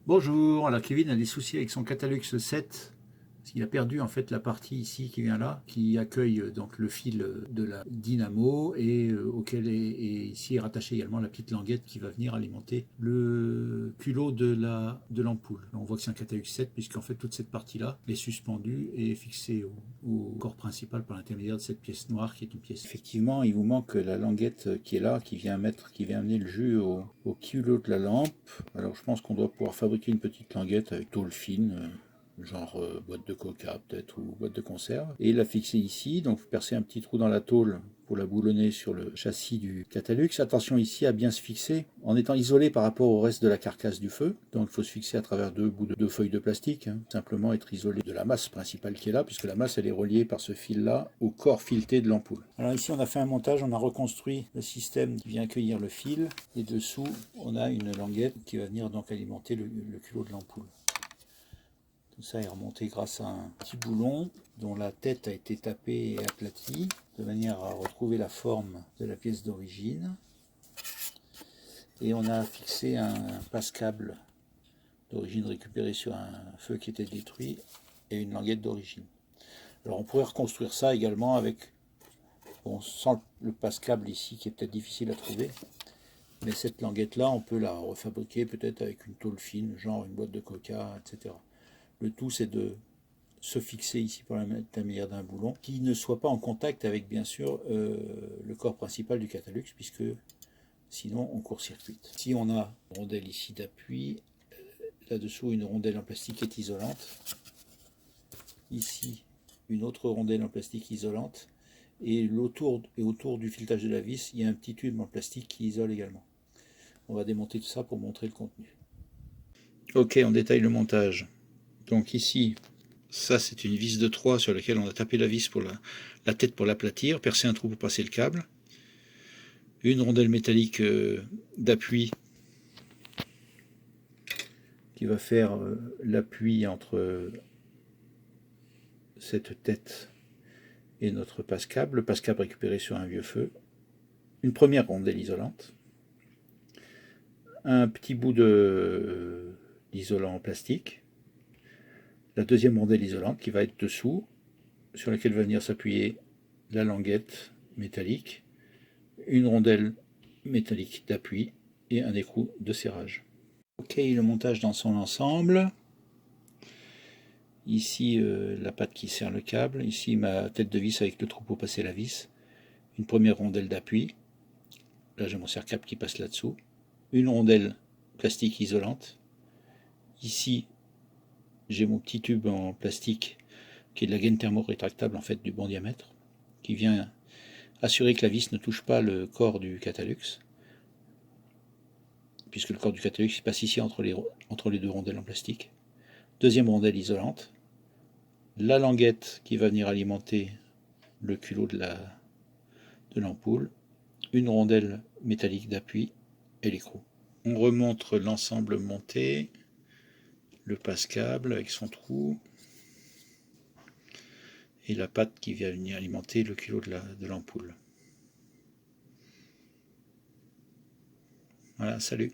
Bonjour, alors Kevin a des soucis avec son Catalux 7, parce qu'il a perdu en fait la partie ici qui vient là, qui accueille donc le fil de la dynamo et auquel est ici est rattachée également la petite languette qui va venir alimenter le culot de l'ampoule. On voit que c'est un Catalux 7 puisqu'en fait toute cette partie-là est suspendue et est fixée au corps principal par l'intermédiaire de cette pièce noire qui est une pièce. Effectivement, il vous manque la languette qui est là, qui vient amener le jus au culot de la lampe. Alors je pense qu'on doit pouvoir fabriquer une petite languette avec tôle fine, genre boîte de coca peut-être ou boîte de conserve, et la fixer ici. Donc vous percez un petit trou dans la tôle pour la boulonner sur le châssis du Catalux. Attention ici à bien se fixer en étant isolé par rapport au reste de la carcasse du feu. Donc il faut se fixer à travers deux bouts de feuilles de plastique, simplement être isolé de la masse principale qui est là, puisque la masse elle est reliée par ce fil là au corps fileté de l'ampoule. Alors ici on a fait un montage, on a reconstruit le système qui vient accueillir le fil, et dessous on a une languette qui va venir donc alimenter le culot de l'ampoule. Tout ça est remonté grâce à un petit boulon dont la tête a été tapée et aplatie de manière à retrouver la forme de la pièce d'origine. Et on a fixé un passe-câble d'origine récupéré sur un feu qui était détruit et une languette d'origine. Alors on pourrait reconstruire ça également avec, bon, sans le passe-câble ici qui est peut-être difficile à trouver, mais cette languette là on peut la refabriquer peut-être avec une tôle fine, genre une boîte de coca, etc. Le tout, c'est de se fixer ici par l'intermédiaire d'un boulon qui ne soit pas en contact avec, bien sûr, le corps principal du Catalux, puisque sinon on court-circuite. Si on a une rondelle ici d'appui, là-dessous une rondelle en plastique qui est isolante, ici une autre rondelle en plastique isolante, et autour du filetage de la vis, il y a un petit tube en plastique qui isole également. On va démonter tout ça pour montrer le contenu. Ok, on détaille le montage. Donc ici, ça c'est une vis de 3 sur laquelle on a tapé la vis pour la tête pour l'aplatir, percer un trou pour passer le câble, une rondelle métallique d'appui qui va faire l'appui entre cette tête et notre passe-câble, le passe-câble récupéré sur un vieux feu, une première rondelle isolante, un petit bout d'isolant en plastique, la deuxième rondelle isolante qui va être dessous, sur laquelle va venir s'appuyer la languette métallique, une rondelle métallique d'appui et un écrou de serrage. Ok, le montage dans son ensemble. Ici la patte qui serre le câble, ici ma tête de vis avec le trou pour passer la vis, une première rondelle d'appui, là j'ai mon serre-câble qui passe là-dessous, une rondelle plastique isolante, ici j'ai mon petit tube en plastique qui est de la gaine thermo-rétractable en fait du bon diamètre, qui vient assurer que la vis ne touche pas le corps du Catalux, puisque le corps du Catalux passe ici entre les deux rondelles en plastique. Deuxième rondelle isolante, la languette qui va venir alimenter le culot de l'ampoule, une rondelle métallique d'appui et l'écrou. On remontre l'ensemble monté, le passe-câble avec son trou, et la patte qui vient venir alimenter le culot de l'ampoule. Voilà, salut.